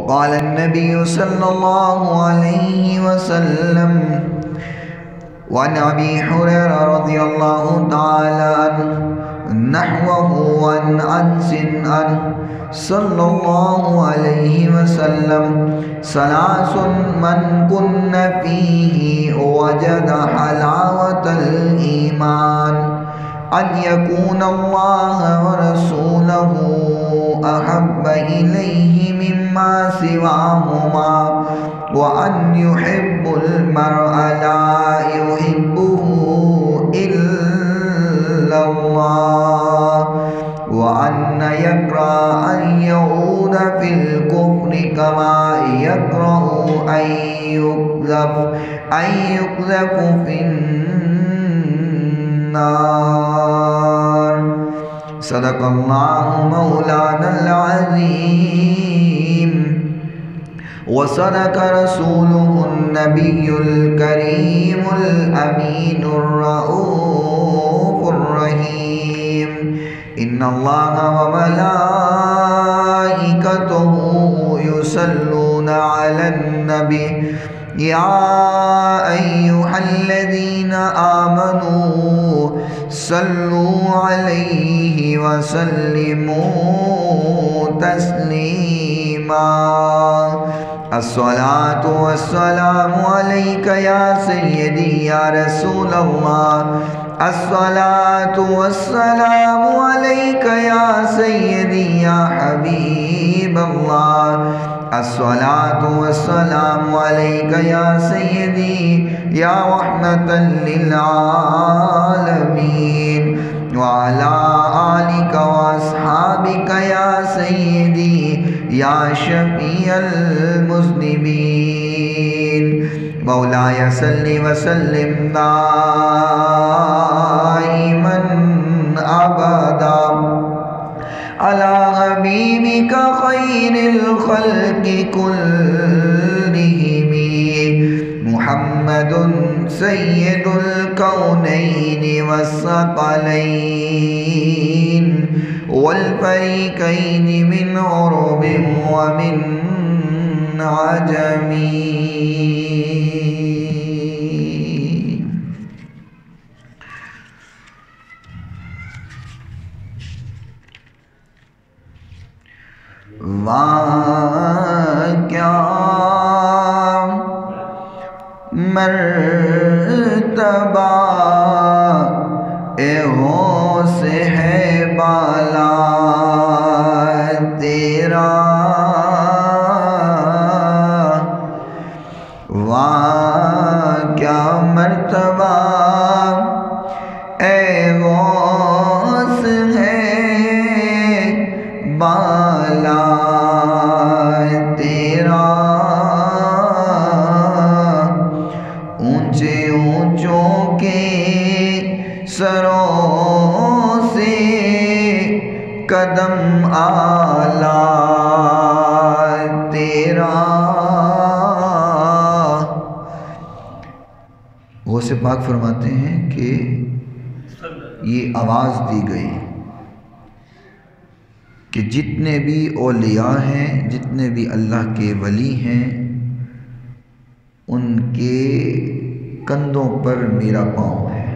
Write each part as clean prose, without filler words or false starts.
وقال النبي صلى الله عليه وسلم وعن أبي هريرة رضي الله تعالى عنه نحوه وعن أنس صلى الله عليه وسلم ثلاث من كن فيه وجد حلاوة الإيمان أن يكون الله ورسوله أحب إليه مما سواهما وأن يحب المرء لا يحبه إلا الله وأن يكره أن يعود في الكفر كما يكره أن يقذف في النار. صدق الله مولانا العظيم وصدق رسوله النبي الكريم الأمين الرؤوف الرحيم. إن الله وملائكته يصلون على النبي يا أيها الذين آمنوا صلوا عليه وسلموا تسليما. الصلاة والسلام عليك يا سيدي يا رسول الله. الصلاة والسلام عليك يا سيدي يا حبيب الله. الصلاة والسلام عليك يا سيدي يا رحمة للعالمين وعلى آلك وأصحابك يا سيدي يا شفيع المذنبين. مولاي صل وسلم دائما أبدا على حبيبك خير الخلق كلهم محمد سيد الكونين والثقلين والفريقين من عرب ومن عجم. کیا مرتبہ اے غوث ہے بالا تیرا کیا مرتبہ اے غوث ہے بالا تیرا اونچے اونچوں کے سروں سے قدم اعلیٰ تیرا. غوث پاک فرماتے ہیں کہ یہ آواز دی گئی کہ جتنے بھی اولیاء ہیں، جتنے بھی اللہ کے ولی ہیں، ان کے کندھوں پر میرا پاؤں ہے.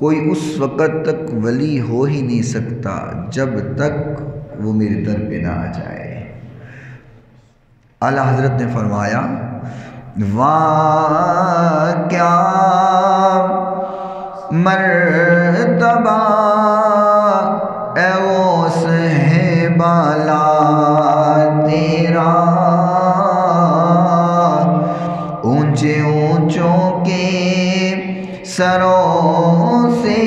کوئی اس وقت تک ولی ہو ہی نہیں سکتا جب تک وہ میرے در پہ نہ آ جائے. اعلیٰ حضرت نے فرمایا واہ کیا مرتبہ اے غوث ہے بالا تیرا. اونچے اونچوں کے سروں سے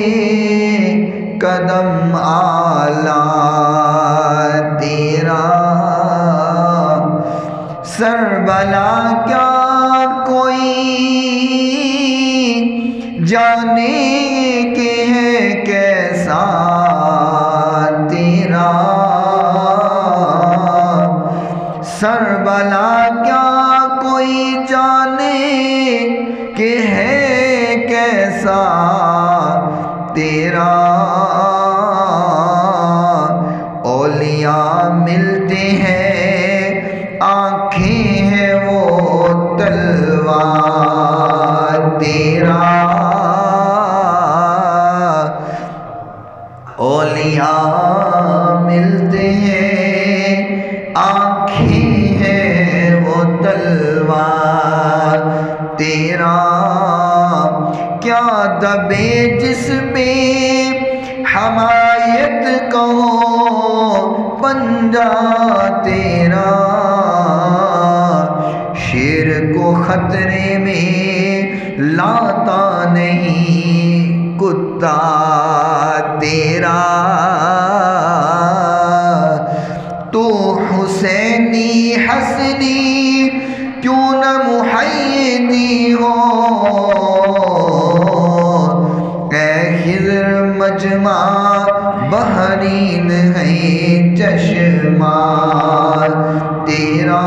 قدم اعلیٰ تیرا. سر بلا کیا کوئی جانے کے ہے کیسا تیرا. سر بلا کیا کوئی جانے کہ ہے کیسا تیرا. اولیاء ملتے ہیں اولیاء ملتے ہیں، آنکھیں ہیں وہ تلوار، تیرا کیا دبے جس پہ حمایت کہو پنجہ تیرا، شیر کو خطرے میں لاتا نہیں کتا تیرا، تو حسینی حسنی کیوں نہ محیدی ہو، اے خضر مجمع بحرین ہے چشمہ تیرا،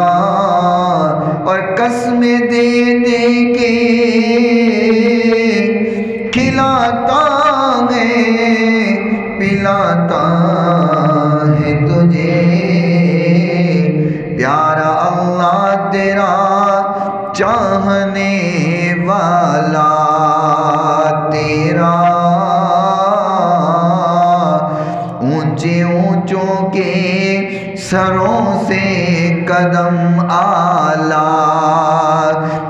اور قسم دے دے کے کھلاتا ہے پلاتا ہے تجھے، پیارا اللہ تیرا چاہنے والا تیرا، اونچے اونچوں کے سروں سے قدم اعلیٰ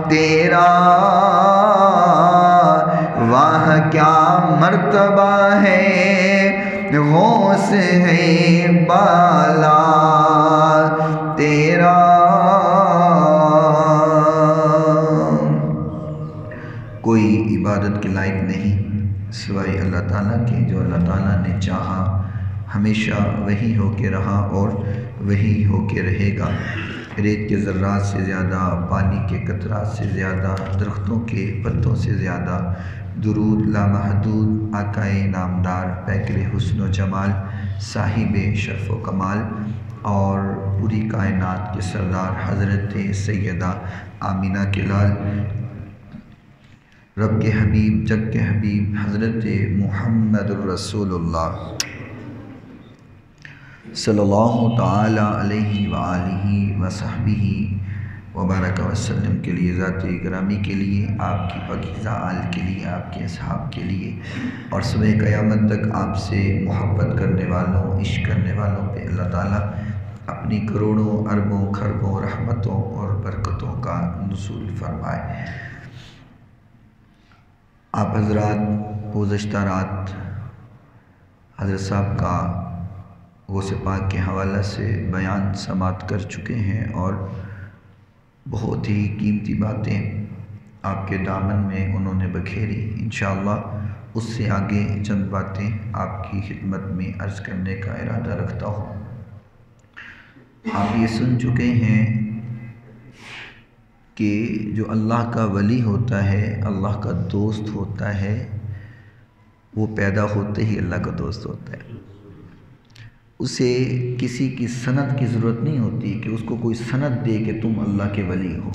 تیرا، وہاں کیا مرتبہ ہے غوث ہے بالا تیرا، کوئی عبادت کے لائق نہیں سوائے اللہ تعالیٰ کے، جو اللہ تعالیٰ نے چاہا ہمیشہ وہی ہو کے رہا اور وہی ہو کے رہے گا، ریت کے ذرات سے زیادہ، پانی کے قطرات سے زیادہ، درختوں کے پتوں سے زیادہ، درود لامحدود آقائے نامدار پیکر حسن و جمال، صاحب شرف و کمال، اور پوری کائنات کے سردار حضرت سیدہ آمینہ کے لال، رب کے حبیب جگ کے حبیب حضرت محمد الرسول اللہ صلی اللہ تعالی علیہ وآلہ وصحبہ وبارک وسلم کے لیے، ذات گرامی کے لیے، آپ کی پاکیزہ آل کے لیے، آپ کے اصحاب کے لیے، اور صبح قیامت تک آپ سے محبت کرنے والوں، عشق کرنے والوں پہ اللہ تعالیٰ اپنی کروڑوں اربوں خربوں رحمتوں اور برکتوں کا نزول فرمائے۔ آپ حضرات گزشتہ رات حضرت صاحب کا غوث پاک کے حوالہ سے بیان سماعت کر چکے ہیں، اور بہت ہی قیمتی باتیں آپ کے دامن میں انہوں نے بکھیری، انشاءاللہ اس سے آگے چند باتیں آپ کی خدمت میں عرض کرنے کا ارادہ رکھتا ہوں۔ آپ یہ سن چکے ہیں کہ جو اللہ کا ولی ہوتا ہے، اللہ کا دوست ہوتا ہے، وہ پیدا ہوتے ہی اللہ کا دوست ہوتا ہے، اسے کسی کی سند کی ضرورت نہیں ہوتی کہ اس کو کوئی سند دے کہ تم اللہ کے ولی ہو،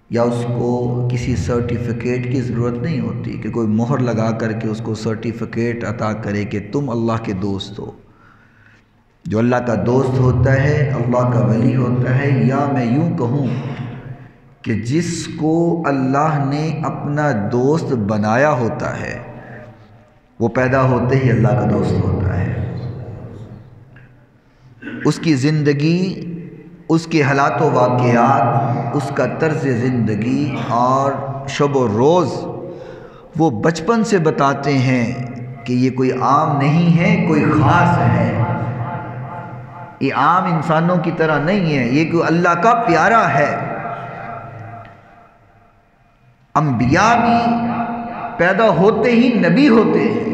یا اس کو کسی سرٹیفکیٹ کی ضرورت نہیں ہوتی کہ کوئی مہر لگا کر کے اس کو سرٹیفکیٹ عطا کرے کہ تم اللہ کے دوست ہو۔ جو اللہ کا دوست ہوتا ہے، اللہ کا ولی ہوتا ہے، یا میں یوں کہوں کہ جس کو اللہ نے اپنا دوست بنایا ہوتا ہے، وہ پیدا ہوتے ہی اللہ کا دوست ہوتا ہے۔ اس کی زندگی، اس کے حالات و واقعات، اس کا طرز زندگی اور شب و روز وہ بچپن سے بتاتے ہیں کہ یہ کوئی عام نہیں ہے، کوئی خاص ہے، یہ عام انسانوں کی طرح نہیں ہے، یہ کوئی اللہ کا پیارا ہے۔ انبیاء بھی پیدا ہوتے ہی نبی ہوتے ہیں۔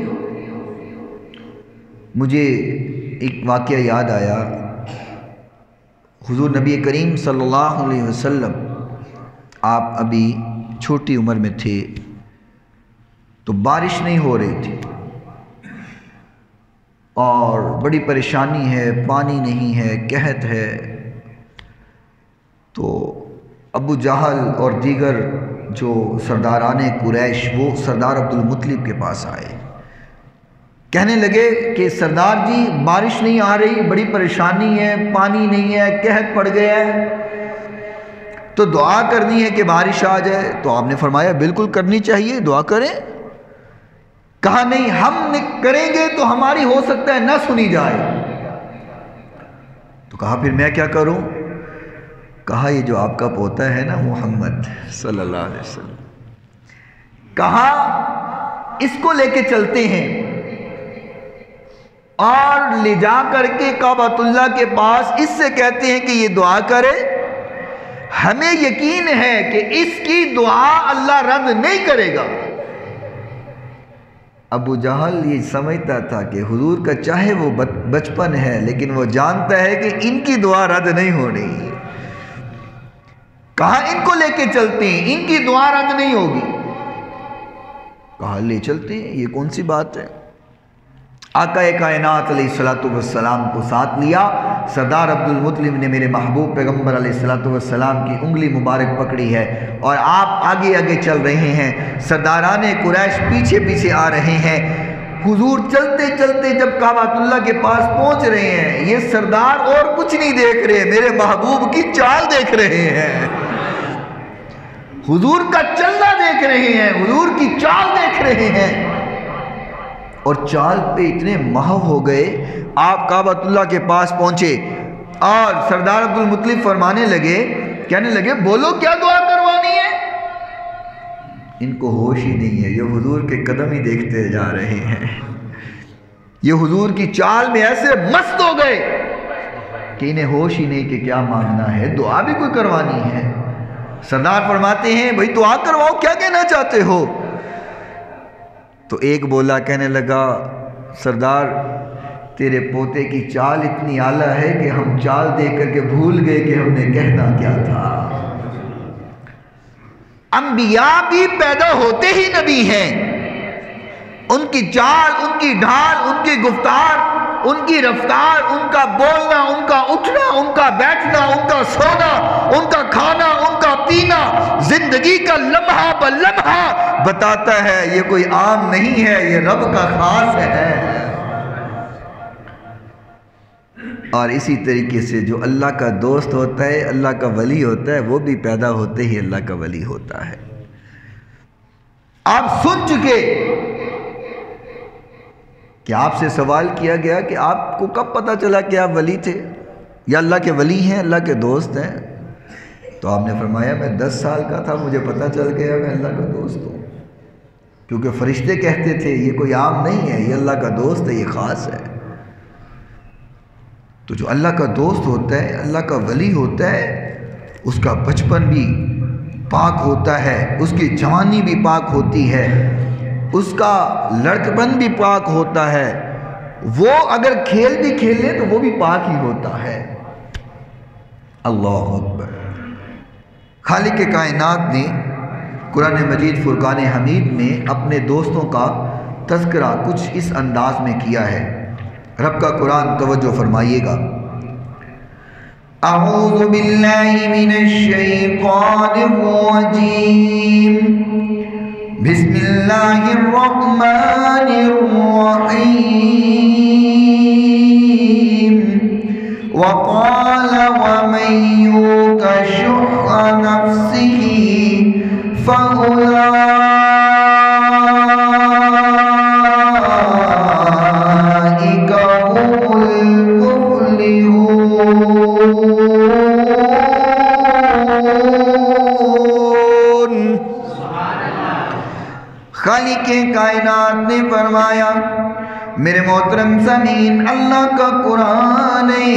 مجھے ایک واقعہ یاد آیا، حضور نبی کریم صلی اللہ علیہ وسلم آپ ابھی چھوٹی عمر میں تھے، تو بارش نہیں ہو رہی تھی اور بڑی پریشانی ہے، پانی نہیں ہے، قحط ہے، تو ابو جہل اور دیگر جو سرداران قریش وہ سردار عبد المطلب کے پاس آئے، کہنے لگے کہ سردار جی بارش نہیں آ رہی، بڑی پریشانی ہے، پانی نہیں ہے، قحط پڑ گیا ہے، تو دعا کرنی ہے کہ بارش آ جائے۔ تو آپ نے فرمایا بالکل کرنی چاہیے، دعا کریں۔ کہا نہیں، ہم کریں گے تو ہماری ہو سکتا ہے نہ سنی جائے. تو کہا پھر میں کیا کروں؟ کہا یہ جو آپ کا پوتا ہے نا محمد صلی اللہ علیہ وسلم، کہا اس کو لے کے چلتے ہیں اور لے جا کر کے کعبۃ اللہ کے پاس اس سے کہتے ہیں کہ یہ دعا کرے. ہمیں یقین ہے کہ اس کی دعا اللہ رد نہیں کرے گا. ابو جہل یہ سمجھتا تھا کہ حضور کا چاہے وہ بچپن ہے لیکن وہ جانتا ہے کہ ان کی دعا رد نہیں ہونی. کہا ان کو لے کے چلتے ہیں، ان کی دعا رد نہیں ہوگی. کہا لے چلتے ہیں، یہ کون سی بات ہے. آقا کائنات علیہ السلام کو ساتھ لیا. سردار عبد المطلب نے میرے محبوب پیغمبر علیہ السلام کی انگلی مبارک پکڑی ہے اور آپ آگے آگے چل رہے ہیں، سرداران قریش پیچھے پیچھے آ رہے ہیں. حضور چلتے چلتے جب کعبۃ اللہ کے پاس پہنچ رہے ہیں، یہ سردار اور کچھ نہیں دیکھ رہے، میرے محبوب کی چال دیکھ رہے ہیں، حضور کا چلنا دیکھ رہے ہیں، حضور کی چال دیکھ رہے ہیں. اور چال پہ اتنے محو ہو گئے. آپ کعبۃ اللہ کے پاس پہنچے اور سردار عبد المطلب فرمانے لگے، کہنے لگے بولو کیا دعا کروانی ہے. ان کو ہوش ہی نہیں ہے، یہ حضور کے قدم ہی دیکھتے جا رہے ہیں. یہ حضور کی چال میں ایسے مست ہو گئے کہ انہیں ہوش ہی نہیں کہ کیا مانگنا ہے، دعا بھی کوئی کروانی ہے. سردار فرماتے ہیں بھئی دعا کرواؤ، کیا کہنا چاہتے ہو. تو ایک بولا، کہنے لگا سردار تیرے پوتے کی چال اتنی اعلیٰ ہے کہ ہم چال دیکھ کر کے بھول گئے کہ ہم نے کہنا کیا تھا. انبیاء بھی پیدا ہوتے ہی نبی ہیں، ان کی چال، ان کی ڈھال، ان کی گفتار، ان کی رفتار، ان کا بولنا، ان کا اٹھنا، ان کا بیٹھنا، ان کا سونا، ان کا کھانا، ان کا پینا، زندگی کا لمحہ بلمحہ بتاتا ہے یہ کوئی عام نہیں ہے، یہ رب کا خاص ہے. اور اسی طریقے سے جو اللہ کا دوست ہوتا ہے، اللہ کا ولی ہوتا ہے، وہ بھی پیدا ہوتے ہی اللہ کا ولی ہوتا ہے. آپ سن چکے کہ آپ سے سوال کیا گیا کہ آپ کو کب پتہ چلا کہ آپ ولی تھے یا اللہ کے ولی ہیں، اللہ کے دوست ہیں. تو آپ نے فرمایا میں 10 سال کا تھا، مجھے پتہ چل گیا میں اللہ کا دوست ہوں، کیونکہ فرشتے کہتے تھے یہ کوئی عام نہیں ہے، یہ اللہ کا دوست ہے، یہ خاص ہے. تو جو اللہ کا دوست ہوتا ہے، اللہ کا ولی ہوتا ہے، اس کا بچپن بھی پاک ہوتا ہے، اس کی جوانی بھی پاک ہوتی ہے، اس کا لڑکپن بھی پاک ہوتا ہے. وہ اگر کھیل بھی کھیل لے تو وہ بھی پاک ہی ہوتا ہے. اللہ اکبر. خالق کائنات نے قرآن مجید فرقان حمید میں اپنے دوستوں کا تذکرہ کچھ اس انداز میں کیا ہے. رب کا قرآن توجہ فرمائیے گا. اعوذ باللہ من الشیطان الرجیم، بسم اللہ الرحمن الرحیم. وقال ومن یوق شح نفسه فأولئک هم المفلحون. خالق کائنات نے فرمایا میرے محترم سامعین، اللہ کا قرآن ہے.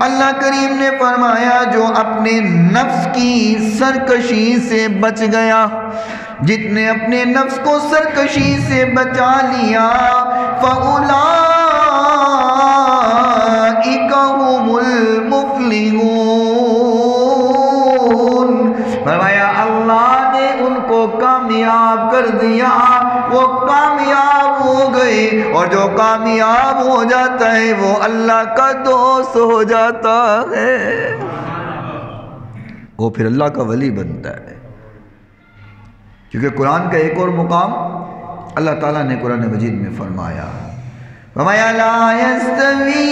اللہ کریم نے فرمایا جو اپنے نفس کی سرکشی سے بچ گیا، جتنے اپنے نفس کو سرکشی سے بچا لیا، فَأُولَئِكَ هُمُ الْمُفْلِحُونَ. فرمایا اللہ نے ان کو کامیاب کر دیا، وہ کامیاب ہو گئے، اور جو کامیاب ہو جاتا ہے وہ اللہ کا دوست ہو جاتا ہے، وہ پھر اللہ کا ولی بنتا ہے. کیونکہ قرآن کا ایک اور مقام اللہ تعالیٰ نے قرآن مجید میں فرمایا لا يستوی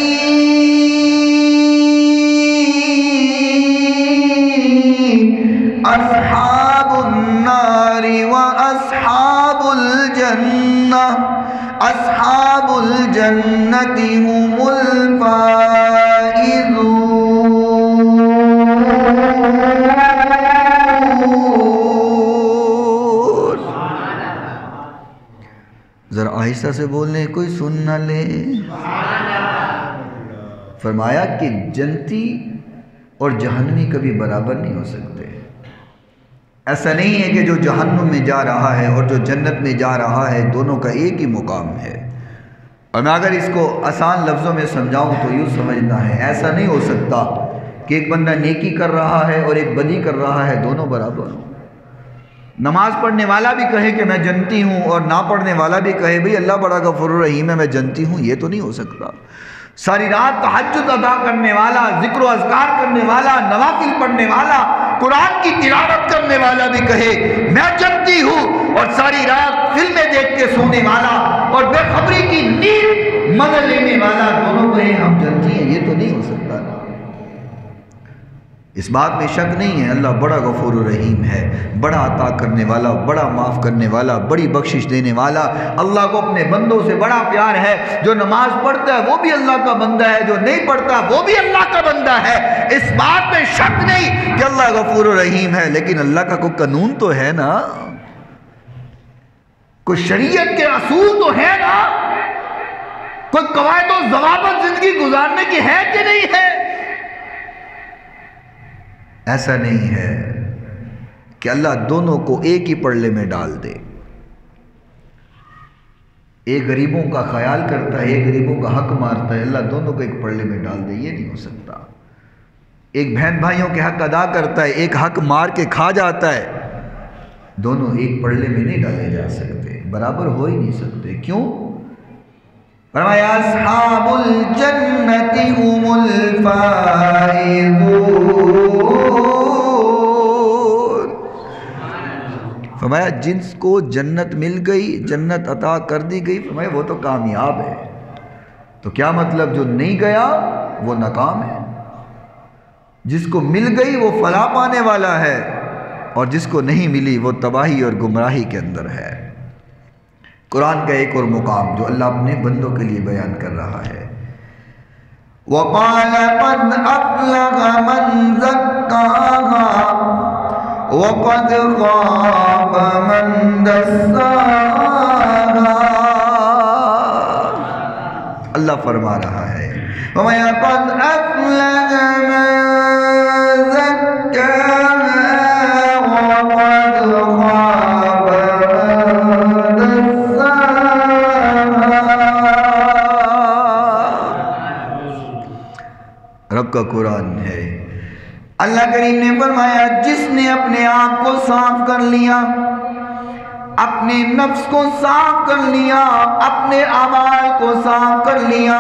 اصحاب النار و اصحاب الجنہ اصحاب الجنت هم الفائزون۔ ذرا آہستہ سے بولنے، کوئی سن نہ لے۔ فرمایا کہ جنتی اور جہنمی کبھی برابر نہیں ہو سکتے۔ ایسا نہیں ہے کہ جو جہنم میں جا رہا ہے اور جو جنت میں جا رہا ہے دونوں کا ایک ہی مقام ہے۔ اور میں اگر اس کو آسان لفظوں میں سمجھاؤں تو یوں سمجھنا ہے، ایسا نہیں ہو سکتا کہ ایک بندہ نیکی کر رہا ہے اور ایک بدی کر رہا ہے، دونوں برابر ہوں۔ نماز پڑھنے والا بھی کہے کہ میں جنتی ہوں اور نہ پڑھنے والا بھی کہے بھئی اللہ بڑا غفور الرحیم ہے میں جنتی ہوں، یہ تو نہیں ہو سکتا۔ ساری رات تہجد ادا کرنے والا، ذکر و اذکار کرنے والا، نوافل پڑھنے والا، قرآن کی تلاوت کرنے والا بھی کہے میں جنتی ہوں، اور ساری رات فلمیں دیکھ کے سونے والا اور بے خبری کی نیند مزہ لینے والا دونوں کہے ہم جنتی ہیں، یہ تو نہیں ہو سکتا۔ اس بات میں شک نہیں ہے اللہ بڑا غفور الرحیم ہے، بڑا عطا کرنے والا، بڑا معاف کرنے والا، بڑی بخشش دینے والا۔ اللہ کو اپنے بندوں سے بڑا پیار ہے۔ جو نماز پڑھتا ہے وہ بھی اللہ کا بندہ ہے، جو نہیں پڑھتا وہ بھی اللہ کا بندہ ہے۔ اس بات میں شک نہیں کہ اللہ غفور الرحیم ہے، لیکن اللہ کا کوئی قانون تو ہے نا، کوئی شریعت کے اصول تو ہے نا، کوئی قواعد و ضوابط زندگی گزارنے کی ہے کہ نہیں ہے؟ ایسا نہیں ہے کہ اللہ دونوں کو ایک ہی پڑلے میں ڈال دے، ایک غریبوں کا خیال کرتا ہے ایک غریبوں کا حق مارتا ہے، اللہ دونوں کو ایک پڑلے میں ڈال دے، یہ نہیں ہو سکتا۔ ایک بہن بھائیوں کے حق ادا کرتا ہے ایک حق مار کے کھا جاتا ہے، دونوں ایک پڑلے میں نہیں ڈالے جا سکتے، برابر ہو ہی نہیں سکتے۔ کیوں؟ فرمایا اصحاب الجنت هم الفائزون۔ فرمایا جنس کو جنت مل گئی، جنت عطا کر دی گئی، فرمایا وہ تو کامیاب ہے۔ تو کیا مطلب جو نہیں گیا وہ ناکام ہے؟ جس کو مل گئی وہ فلاح پانے والا ہے، اور جس کو نہیں ملی وہ تباہی اور گمراہی کے اندر ہے۔ قرآن کا ایک اور مقام جو اللہ اپنے بندوں کے لیے بیان کر رہا ہے، وَقَالَ قَدْ أَفْلَحَ مَنْ زَكَّاهَا وَقَدْ خَابَ مَنْ دَسَّاهَا۔ اللہ فرما رہا ہے قَدْ أَفْلَحَ مَنْ زَكَّاهَا وَقَدْ خَابَ رب کا قرآن ہے۔ اللہ کریم نے فرمایا جس نے اپنے آپ کو صاف کر لیا، اپنے نفس کو صاف کر لیا، اپنے اعمال کو صاف کر لیا،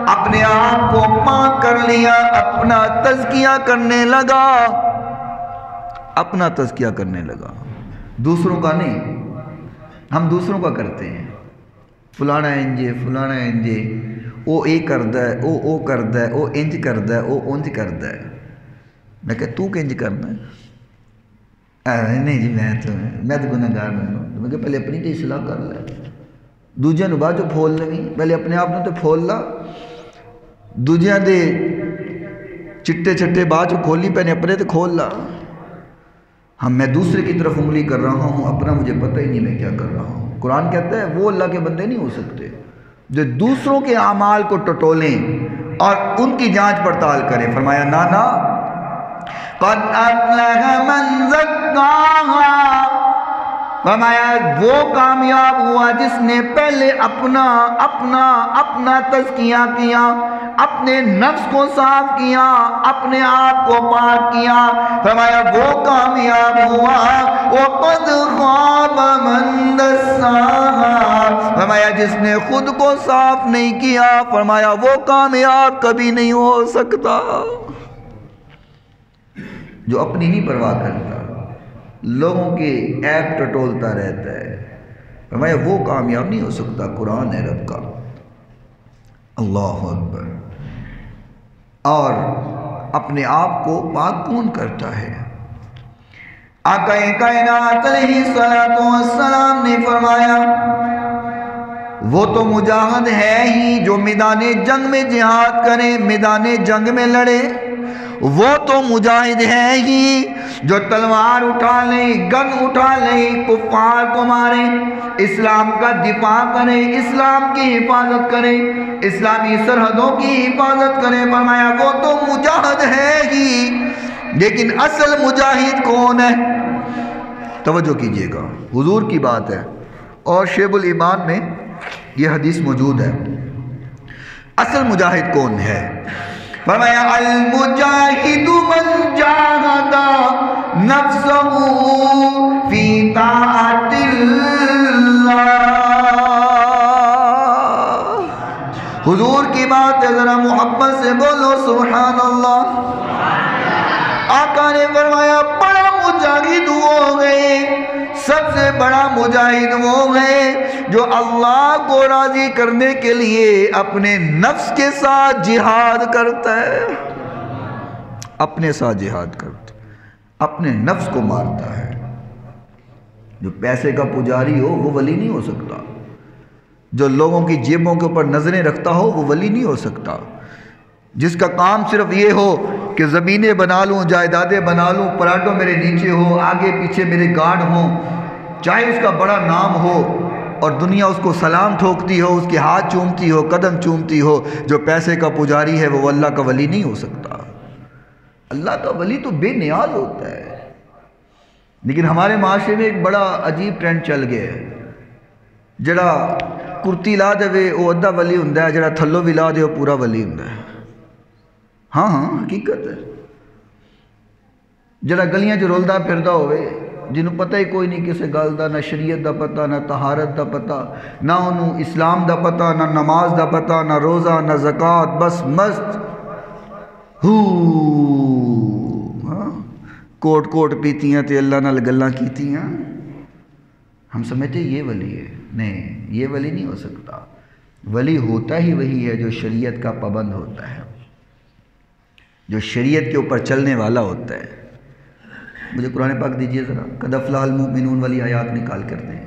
اپنے آپ کو پاک کر لیا، اپنا تزکیہ کرنے لگا، اپنا تزکیہ کرنے لگا، دوسروں کا نہیں۔ ہم دوسروں کا کرتے ہیں، فلانا انجے فلانا انجے، وہ اے کردہ ہے، وہ کردہ ہے، وہ انج کردہ ہے، وہ انج کردہ ہے۔ میں کہا تو کنج کرنا ہے؟ نہیں جی میں تو گناہگار نہیں ہوں۔ میں کہا پہلے اپنی تو اصلاح کر لے، دوجے نو بعد جو پھول لگی، پہلے اپنے آپ نے تو پھول لا، دوجے دے چٹے چٹے بعد جو کھولی پہنے اپنے تو کھول لا۔ ہم میں دوسرے کی طرف انگلی کر رہا ہوں، اپنا مجھے پتہ ہی نہیں میں کیا کر رہا ہوں۔ قرآن کہتا ہے وہ اللہ کے بندے نہیں ہو سکتے جو دوسروں کے اعمال کو ٹٹولیں اور ان کی جانچ پڑتال کریں۔ فرمایا نانا قد افلح من زکاہا، فرمایا وہ کامیاب ہوا جس نے پہلے اپنا تزکیہ کیا، اپنے نفس کو صاف کیا، اپنے آپ کو پاک کیا۔ فرمایا وہ کامیاب ہوا۔ وَقَدْ خَابَ مَنْ دَسَّاهَا، فرمایا جس نے خود کو صاف نہیں کیا، فرمایا وہ کامیاب کبھی نہیں ہو سکتا۔ جو اپنی نہیں پرواہ کرتا، لوگوں کے عیب ٹٹولتا رہتا ہے، فرمایا وہ کامیاب نہیں ہو سکتا۔ قرآن ہے رب کا، اللہ اکبر۔ اور اپنے آپ کو پاک کون کرتا ہے؟ آقا کائنات علیہ الصلوۃ والسلام نے فرمایا وہ تو مجاہد ہے ہی جو میدان جنگ میں جہاد کرے، میدان جنگ میں لڑے۔ وہ تو مجاہد ہے ہی جو تلوار اٹھا لے، گن اٹھا لے، کفار کو مارے، اسلام کا دفاع کرے، اسلام کی حفاظت کرے، اسلامی سرحدوں کی حفاظت کرے۔ فرمایا وہ تو مجاہد ہے ہی، لیکن اصل مجاہد کون ہے؟ توجہ کیجئے گا، حضور کی بات ہے اور شیب الایمان میں یہ حدیث موجود ہے۔ اصل مجاہد کون ہے؟ فرمایا المجاہد من جاہد نفسہ فی طاعت اللہ۔ حضور کی بات ہے، ذرا محبت سے بولو سبحان اللہ۔ آقا نے فرمایا بڑا مجاہد وہ گئے، سب سے بڑا مجاہد وہ ہے جو اللہ کو راضی کرنے کے لیے اپنے نفس کے ساتھ جہاد کرتا ہے، اپنے ساتھ جہاد کرتا ہے، اپنے نفس کو مارتا ہے۔ جو پیسے کا پجاری ہو وہ ولی نہیں ہو سکتا، جو لوگوں کی جیبوں کے اوپر نظریں رکھتا ہو وہ ولی نہیں ہو سکتا، جس کا کام صرف یہ ہو کہ زمینیں بنا لوں، جائیدادیں بنا لوں، پراٹو میرے نیچے ہو، آگے پیچھے میرے گارڈ ہوں، چاہے اس کا بڑا نام ہو اور دنیا اس کو سلام ٹھوکتی ہو، اس کے ہاتھ چومتی ہو، قدم چومتی ہو، جو پیسے کا پجاری ہے وہ اللہ کا ولی نہیں ہو سکتا۔ اللہ کا ولی تو بے نیاز ہوتا ہے۔ لیکن ہمارے معاشرے میں ایک بڑا عجیب ٹرینڈ چل گیا ہے، جڑا کرتی لا دے وہ ادھا ولی ہوندا ہے، جڑا تھلو بھی لا دے وہ پورا ولی ہوندا ہے۔ ہاں حقیقت ہے۔ جڑا گلیاں چ رولدا پھردا ہوئے، جنہوں پتہ ہی کوئی نہیں کسے گل دا، نہ شریعت دا پتہ، نہ طہارت دا پتہ، نہ انہوں اسلام دا پتہ، نہ نماز دا پتہ، نہ روزہ، نہ زکوٰۃ، بس مست کوٹ کوٹ پیتیاں تے اللہ نال گلاں کیتیاں۔ ہم سمجھتے یہ ولی ہے، نہیں، یہ ولی نہیں ہو سکتا۔ ولی ہوتا ہی وہی ہے جو شریعت کا پابند ہوتا ہے، جو شریعت کے اوپر چلنے والا ہوتا ہے۔ مجھے قرآن پاک دیجئے ذرا، قد افلح المؤمنون والی آیات نکال کر دیں۔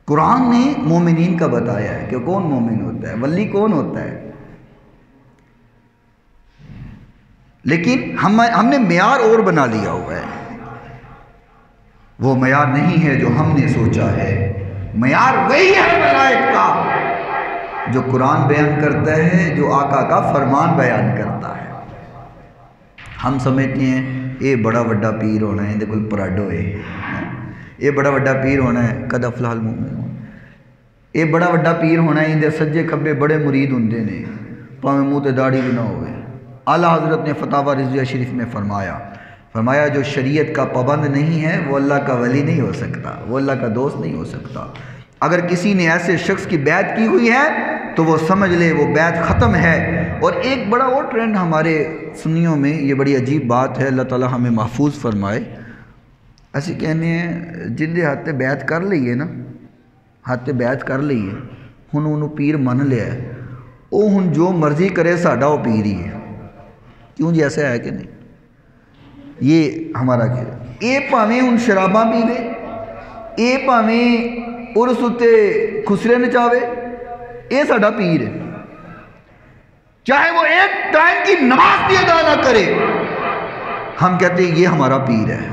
قرآن نے مومنین کا بتایا ہے کہ کون مومن ہوتا ہے، ولی کون ہوتا ہے، لیکن ہم نے معیار اور بنا لیا ہوا ہے۔ وہ معیار نہیں ہے جو ہم نے سوچا ہے، معیار وہی ہے ولایت کا جو قرآن بیان کرتا ہے، جو آقا کا فرمان بیان کرتا ہے۔ ہم سمجھتے ہیں یہ بڑا وڈا پیر ہونا ہے، دیکھو پراڈو ہے، یہ بڑا وڈا پیر ہونا ہے، قد افلح المؤمنون، یہ بڑا وڈا پیر ہونا ہے، اندر سجے کھبے بڑے مرید ہوندے نے، پاویں منہ تے داڑھی بھی نہ ہوئے۔ اعلیٰ حضرت نے فتاوی رضویہ شریف میں فرمایا جو شریعت کا پابند نہیں ہے وہ اللہ کا ولی نہیں ہو سکتا، وہ اللہ کا دوست نہیں ہو سکتا۔ اگر کسی نے ایسے شخص کی بیعت کی ہوئی ہے تو وہ سمجھ لے وہ بیعت ختم ہے۔ اور ایک بڑا اور ٹرینڈ ہمارے سنیوں میں، یہ بڑی عجیب بات ہے، اللہ تعالیٰ ہمیں محفوظ فرمائے، ایسی کہنے ہیں جن دے ہاتھ بیعت کر لئیے نا، ہاتھ بیعت کر لئیے، انہوں پیر من لیا ہے، وہ ہن جو مرضی کرے ساڈا وہ پیر ہی ہے۔ کیوں جی ایسا ہے کہ نہیں؟ یہ ہمارا کیا ہے، یہ پاویں ہن شراباں پیوے، یہ پاویں عرس اتے خسرے نچاوے، یہ ساڈا پیر ہے، چاہے وہ ایک ٹائم کی نماز بھی ادا نہ کرے، ہم کہتے ہیں یہ ہمارا پیر ہے۔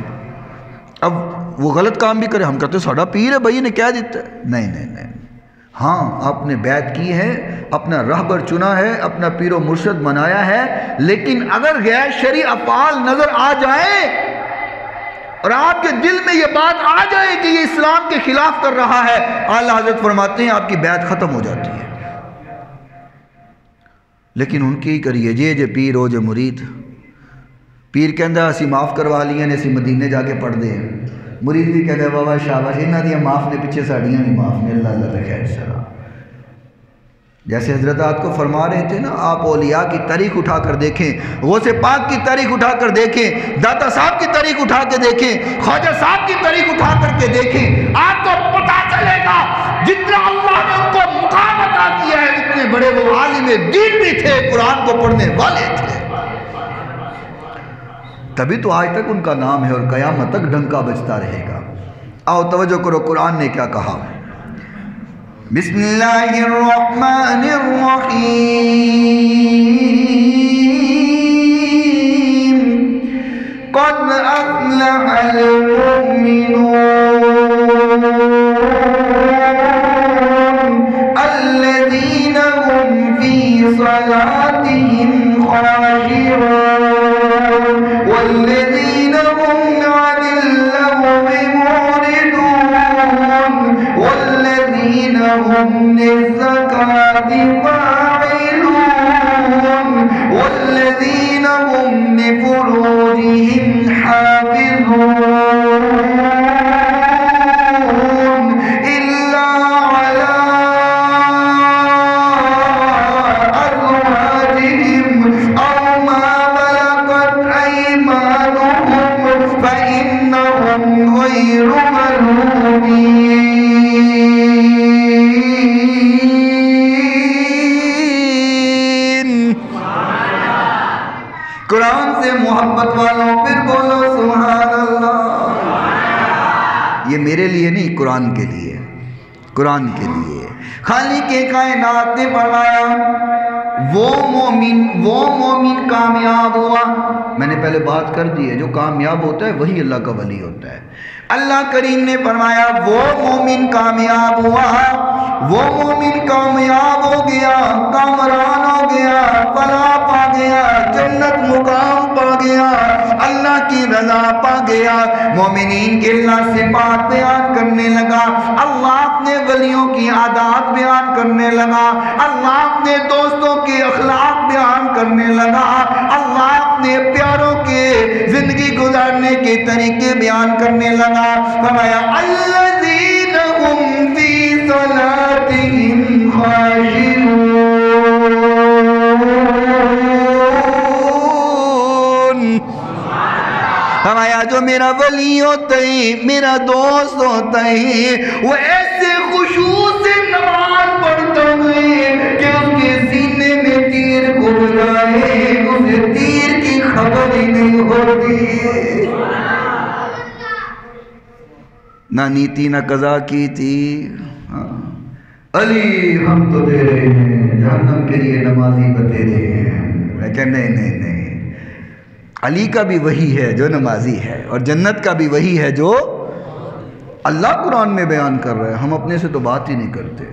اب وہ غلط کام بھی کرے، ہم کہتے ہیں ساڈا پیر ہے، بھائی نے کہہ دیتا ہے، نہیں، ہاں آپ نے بیعت کی ہے، اپنا رہبر چنا ہے، اپنا پیر و مرشد منایا ہے، لیکن اگر غیر شرعی افعال نظر آ جائیں اور آپ کے دل میں یہ بات آ جائے کہ یہ اسلام کے خلاف کر رہا ہے، اعلیٰ حضرت فرماتے ہیں آپ کی بیعت ختم ہو جاتی ہے۔ لیکن ان کی کریے جے پیر ہو جے مرید، پیر کہندا اسی معاف کروا لیے نے، اسی مدینے جا کے پڑھ دے، مرید بھی کہتا ہے بابا شاباش انہاں دی معاف نے پیچھے ساڑیاں بھی معاف نے، اللہ خیر شرع۔ جیسے حضرت آپ کو فرما رہے تھے نا، آپ اولیاء کی تاریخ اٹھا کر دیکھیں، غوث پاک کی تاریخ اٹھا کر دیکھیں، داتا صاحب کی تاریخ اٹھا کے دیکھیں، خواجہ صاحب کی تاریخ اٹھا کر کے دیکھیں، آپ کو پتہ چلے گا جتنا اللہ نے ان کو مقام عطا کیا ہے اتنے بڑے وہ عالم دین بھی تھے، قرآن کو پڑھنے والے تھے، تبھی تو آج تک ان کا نام ہے اور قیامت تک ڈنکا بجتا رہے گا۔ آؤ توجہ کرو قرآن نے کیا کہا۔ بسم اللہ الرحمن الرحیم قد افلح المؤمنون الذین هم فی صلاتهم خاشعون والذین هم عن اللغو معرضون والذین هم للزکاة فاعلون والذین هم لفروجهم حافظون إلا على أزواجهم أو ما ملكت أيمانهم فإنهم غير ملومين. قرآن سے محبت والوں پھر بولو سبحان اللہ. یہ میرے لیے نہیں، قرآن کے لیے، قرآن کے لیے. خالق کائنات نے فرمایا وہ مومن کامیاب ہوا. میں نے پہلے بات کر دی ہے، جو کامیاب ہوتا ہے وہی اللہ کا ولی ہوتا ہے. اللہ کریم نے فرمایا وہ مومن کامیاب ہوا، وہ مومن کامیاب ہو گیا، کامران ہو گیا، فلاح پا گیا، جنت مقام پا گیا، اللہ کی رضا پا گیا. مومنین کے اللہ صفات بیان کرنے لگا، اللہ اپنے ولیوں کی عادات بیان کرنے لگا، اللہ اپنے دوستوں کے اخلاق بیان کرنے لگا، اللہ اپنے پیاروں کے زندگی گزارنے کے طریقے بیان کرنے لگا. فرمایا الذین هم فی صلاتهم خاشعون. فرمایا جو میرا ولی ہوتا ہے، میرا دوست ہوتا ہے، وہ ایسے خشوع سے نماز پڑھتا ہے کہ اس کے سینے میں تیر گھس جائے اسے تیر کی خبر ہی نہیں ہوتی، نہ نیتی نہ قضا کی تھی. علی ہم تو تیرے ہیں، جہنم کے لیے نمازی بتیرے ہیں. لیکن نہیں، علی کا بھی وہی ہے جو نمازی ہے، اور جنت کا بھی وہی ہے جو اللہ قرآن میں بیان کر رہا ہے. ہم اپنے سے تو بات ہی نہیں کرتے.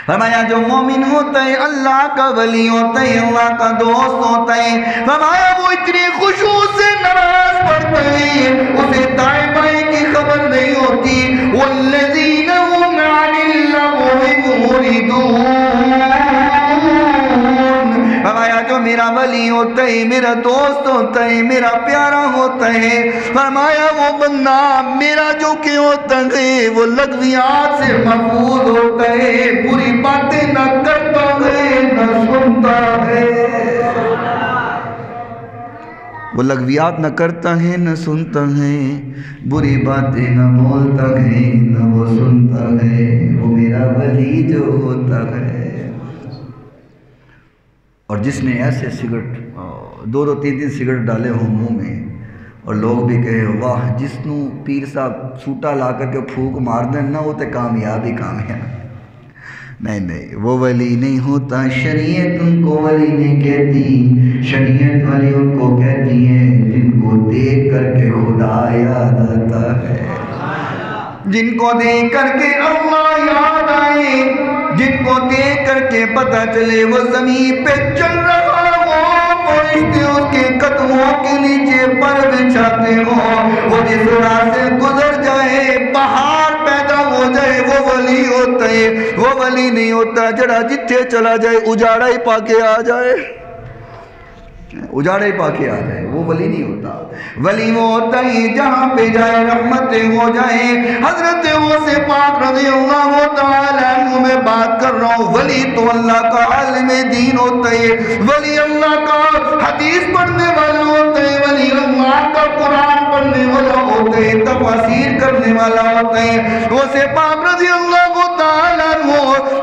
فرمایا جو مومن ہوتا ہے اللہ کا ولی ہوتا ہے، اللہ کا دوست ہوتا ہے. فرمایا وہ اتنی خشوع سے نماز پڑھتا ہے اسے دائیں بائیں کی خبر نہیں ہوتی. والذین هم عن اللغو معرضون. فرمایا جو میرا ولی ہوتا ہے، میرا دوست ہوتا ہے، میرا پیارا ہوتا ہے، فرمایا وہ بندہ میرا جو کہ ہوتا ہے وہ لغویات سے محفوظ ہوتا ہے، بری باتیں نہ کرتا ہے نہ سنتا ہے. وہ لغویات نہ کرتا ہے نہ سنتا ہے، بری باتیں نہ بولتا ہے نہ وہ سنتا ہے. وہ میرا ولی جو ہوتا ہے. اور جس نے ایسے سگرٹ 2-3 سگرٹ ڈالے ہوں منہ میں، اور لوگ بھی کہے واہ جس نو پیر صاحب سوٹا لا کر کے پھونک مار دیں نہ وہ تے کامیاب ہی کامیاب. نہیں وہ ولی نہیں ہوتا. شریعت ان کو ولی نہیں کہتی، شریعت والی ان کو کہتی ہے جن کو دیکھ کر کے خدا یاد آتا ہے، جن کو دیکھ کر کے اللہ یاد آئے، جن کو دیکھ کر کے پتہ چلے وہ زمین پہ چل رہا ہو، فرشتے اس کے قدموں کے نیچے پر بچھاتے ہو، وہ جس راہ سے گزر جائے پہاڑ پیدا ہو جائے، وہ ولی ہوتا ہے. وہ ولی نہیں ہوتا جڑا جتھے چلا جائے اجاڑا ہی پا کے آ جائے، اجاڑے پا کے آ جائے. وہ ولی نہیں ہوتا. ولی وہ ہوتا ہے جہاں پہ جائے رحمتیں ہو جائیں. حضرت غوث پاک رضی اللہ تعالیٰ عنہ میں بات کر رہا ہوں. ولی تو اللہ کا عالم دین ہوتا ہے، ولی اللہ کا حدیث پڑھنے والا ہوتا ہے، ولی اللہ کا قرآن پڑھنے والا ہوتا ہے، تفاسیر کرنے والا ہوتا ہے. غوث پاک رضی اللہ تعالیٰ عنہ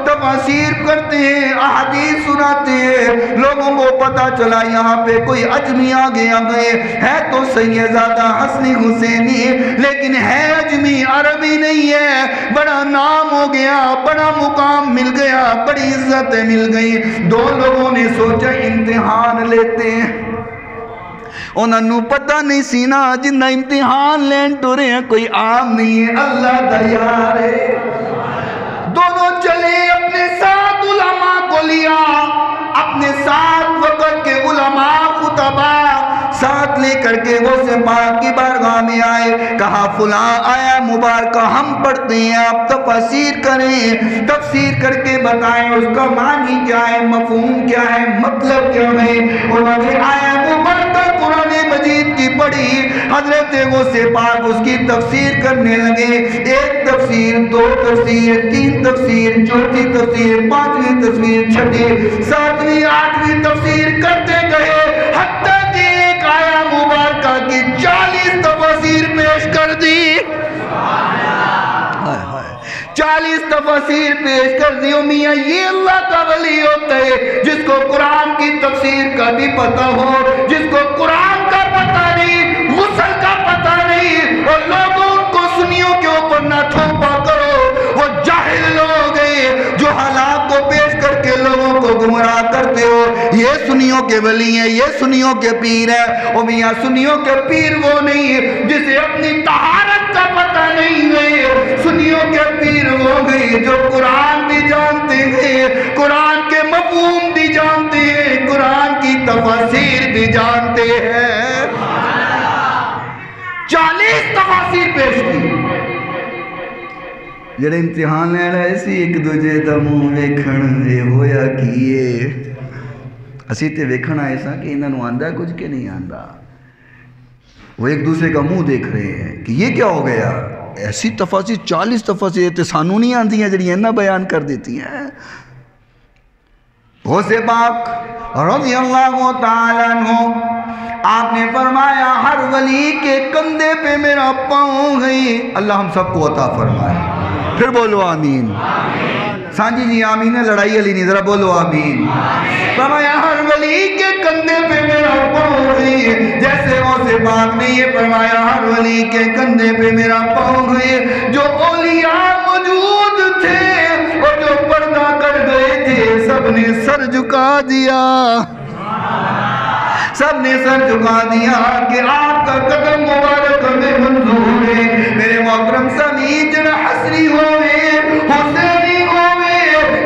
تفاسیر کرتے ہیں، احادیث سناتے ہیں، لوگوں کو پتا چلا یہاں پہ کوئی اجمی آگے آ گئے، ہے تو سیدزادہ حسنی حسینی لیکن ہے اجمی، عربی نہیں ہے، بڑا نام ہو گیا، بڑا مقام مل گیا، بڑی عزت مل گئی۔ دو لوگوں نے سوچا امتحان لیتے ہیں، انہوں نے پتہ نہیں سینا جنہ امتحان لین ٹورے ہیں کوئی عام نہیں ہے، اللہ تیار ہے۔ دونوں چلے، اپنے ساتھ علماء کو لیا، اپنے ساتھ وقت کے علماء خطبہ ساتھ لے کر کے غوث پاک کی بارگاہ میں آئے، کہا فلاں آیا مبارکہ ہم پڑھتے ہیں، آپ تفسیر کریں، تفسیر کر کے بتائیں اس کا معنی کیا ہے، مفہوم کیا ہے، مطلب کیا ہے۔ انہوں نے آیا مبارکہ قرآن مجید کی پڑھی، حضرت غوث پاک اس کی تفسیر کرنے لگے، ایک تفسیر، دو تفسیر، تین تفسیر، چوتھی تفسیر، پانچویں تفسیر، چھٹی، ساتویں، آٹھویں تفسیر کرتے گئے، حتیٰ کہ ایک آیا مبارکہ کی 40 تفسیر پیش کر دی۔ 40 تفسیر پیش کر دی۔ میاں یہ اللہ کا ولی ہوتا ہے جس کو قرآن کی تفسیر کا بھی پتہ ہو، جس کو قرآن کا پتہ نہیں، غسل کا پتہ نہیں، اور لوگوں کو سنیوں کے اوپر نہ تھوپا کرو، وہ جاہل لوگ ہیں جو حالات کو پیش کر کے لوگوں کو گمراہ کرتے ہو، یہ سنیوں کے ولی ہیں، یہ سنیوں کے پیر ہیں۔ او میاں سنیوں کے پیر وہ نہیں جسے اپنی طہارت کا پتہ نہیں ہے، سنیوں کے پیر وہ گئے جو قرآن بھی جانتے ہیں، قرآن کے مفہوم بھی جانتے ہیں، قرآن کی تفاسیر بھی جانتے ہیں۔ 40 تفاسیر پیش کی۔ جڑے امتحان لے رہے سی ایک دوجے دا منہ ویکھن، اے ہویا کیے اسی تے ویکھن آئے سا کہ انہاں نوں آندا کچھ کہ نہیں آندا، وہ ایک دوسرے کا منہ دیکھ رہے ہیں کہ یہ کیا ہو گیا، ایسی تفاسیر 40 تفاسیر تے سانوں نہیں آندی ہیں جڑی انہاں بیان کر دیتی ہیں۔ غوث پاک رضی اللہ تعالیٰ عنہ آپ نے فرمایا ہر ولی کے کندھے پہ میرا پاؤں گئی، اللہ ہم سب کو عطا فرمائے، پھر بولو آمین۔ سانجی جی آمین ہے، لڑائی علی نہیں، ذرا بولو آمین۔ فرمایا ہر ولی کے کندھے پہ میرا پاؤں گئی، جیسے غوث پاک نے یہ فرمایا ہر ولی کے کندھے پہ میرا پاؤں گئی، جو اولیاء موجود تھے اور جو پردہ کر گئے تھے سب نے سر جھکا دیا، سب نے سر جھکا دیا کہ آپ کا قدم مبارک ہمیں منظور ہے۔ میرے محترم سامعین جنہ حسنی ہوئے، حسینی ہوئے،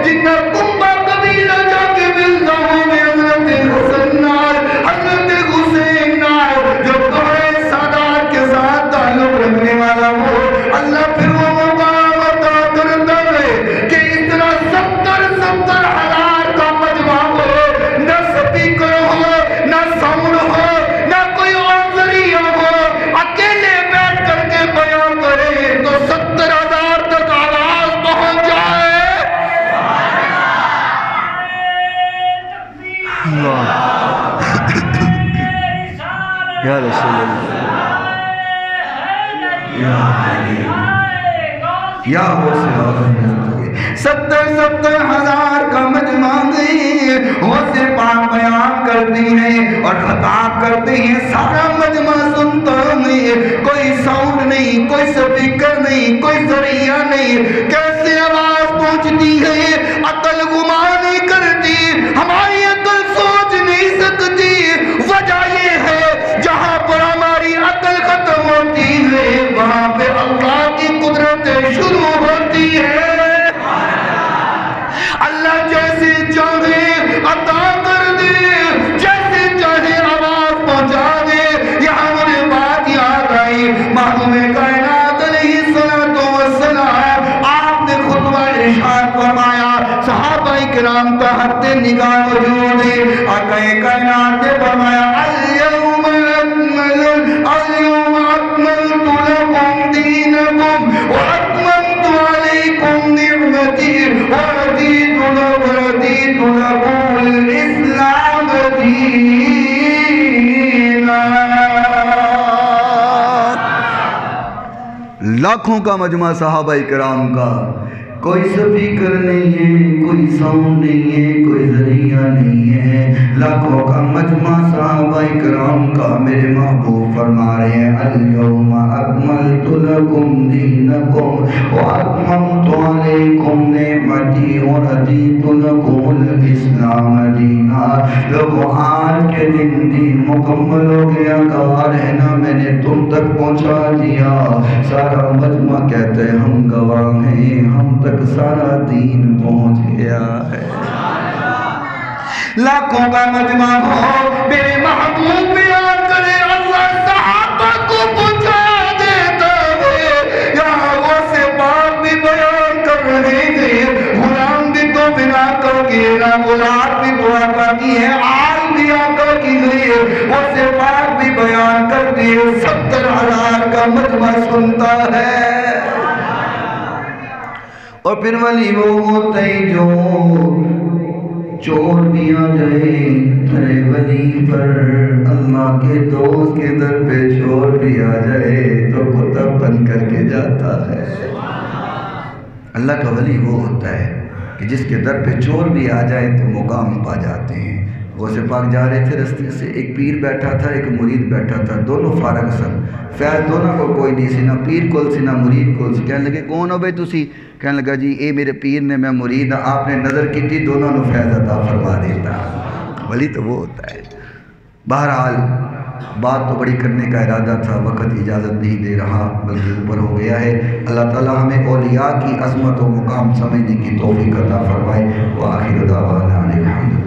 جنہ کنبہ قبیلہ جا کے ملتا ہوئے، حضرت حسن نال، حضرت حسین نال، جو دوڑے سادات کے ساتھ تعلق رکھنے والا ہو، اللہ پھر وہ مقام عطا کرتا ہے کہ اس طرح 70 ہزار کا مجمع ہو، نہ سپیکر ہو، نہ ساؤنڈ ہو، نہ کوئی اور ذریعہ ہو، اکیلے بیٹھ کر کے بیان کرے تو 70,000 تک آواز پہنچ جائے۔ یا رسول اللہ، یا حسین، 70 ہزار کا مجمع گئی، غوث پاک بیان کرتے ہیں اور خطاب کرتے ہیں، سارا مجمع سنتا ہے، کوئی ساؤنڈ نہیں، کوئی سپیکر نہیں، کوئی ذریعہ نہیں، کیسے آواز پہنچتی ہے، عقل گما نہیں کرتی، ہماری عقل سوچ نہیں سکتی، وجہ یہ ہے جہاں پر ہماری عقل ختم ہوتی ہے وہاں پہ اللہ کی قدرت شروع ہوتی ہے۔ اللہ جیسے چاہے عطا کر دے، جیسے چاہے آواز پہنچا دے۔ یہاں مجھے بات یاد آئی، معصوم کائنات علیہ السلام آپ نے خطبہ ارشاد فرمایا، صحابہ کرام کا حد نگاہ موجود ہے، آقا کائنات نے فرمایا اليوم اکملت لکم دینکم واتممت علیکم نعمتی ورضیت لکم الاسلام دینا۔ لاکھوں کا مجمع صحابہ کرام کا، کوئی سپیکر نہیں ہے، کوئی ساؤنڈ نہیں ہے، کوئی ذریعہ دنیا نہیں ہے، لاکھوں کا مجمع صحابہ کرام کا میرے محبوب فرما رہے ہیں الیوم اکملت لکم دینکم واتممت علیکم نعمتی ورضیت لکم الاسلام دینا۔ لوگوں آج کے دین مکمل ہو گیا، گواہ رہنا میں نے تم تک پہنچا دیا۔ سارا مجمع کہتے ہیں ہم گواہ ہیں، ہم تک سارا دین پہنچ گیا ہے۔ لاکھوں کا مجمع ہو میرے محبوب بیان کرے اللہ صحابہ کو پہنچا دیتا ہے۔ یہاں وہ سے بات بھی بیان کر رہے ہیں، غلام بھی تو بنا کر کے نا، غلام بھی تو آقا کی ہے، آل بھی آقا کی گئی ہے، وہ سے بات بھی بیان کر دیے۔ 70,000 کا مجمع سنتا ہے۔ اور پھر ولی وہ ہوتا ہی جو چور بھی آ جائے ارے ولی پر، اللہ کے دوست کے در پہ چور بھی آ جائے تو کتب بن کر کے جاتا ہے۔ اللہ کا ولی وہ ہوتا ہے کہ جس کے در پہ چور بھی آ جائے تو مقام پا جاتے ہیں۔ غوث پاک جا رہے تھے رستے سے، ایک پیر بیٹھا تھا ایک مرید بیٹھا تھا، دونوں فارغ سن، فیض دونوں کو کوئی نہیں سی، نہ پیر کول سی نہ مرید کول سی۔ کہنے لگے کون ہو بھائی تسی؟ کہنے لگا جی اے میرے پیر نے، میں مرید، آپ نے نظر کی تھی، دونوں نے فیض عطا فرما دیتا۔ ولی تو وہ ہوتا ہے۔ بہرحال بات تو بڑی کرنے کا ارادہ تھا، وقت اجازت نہیں دے رہا بلکہ اوپر ہو گیا ہے۔ اللہ تعالی ہمیں اولیاء کی عظمت و مقام سمجھنے کی توفیق عطا فرمائے۔ وآخر دعوانا الحمدللہ۔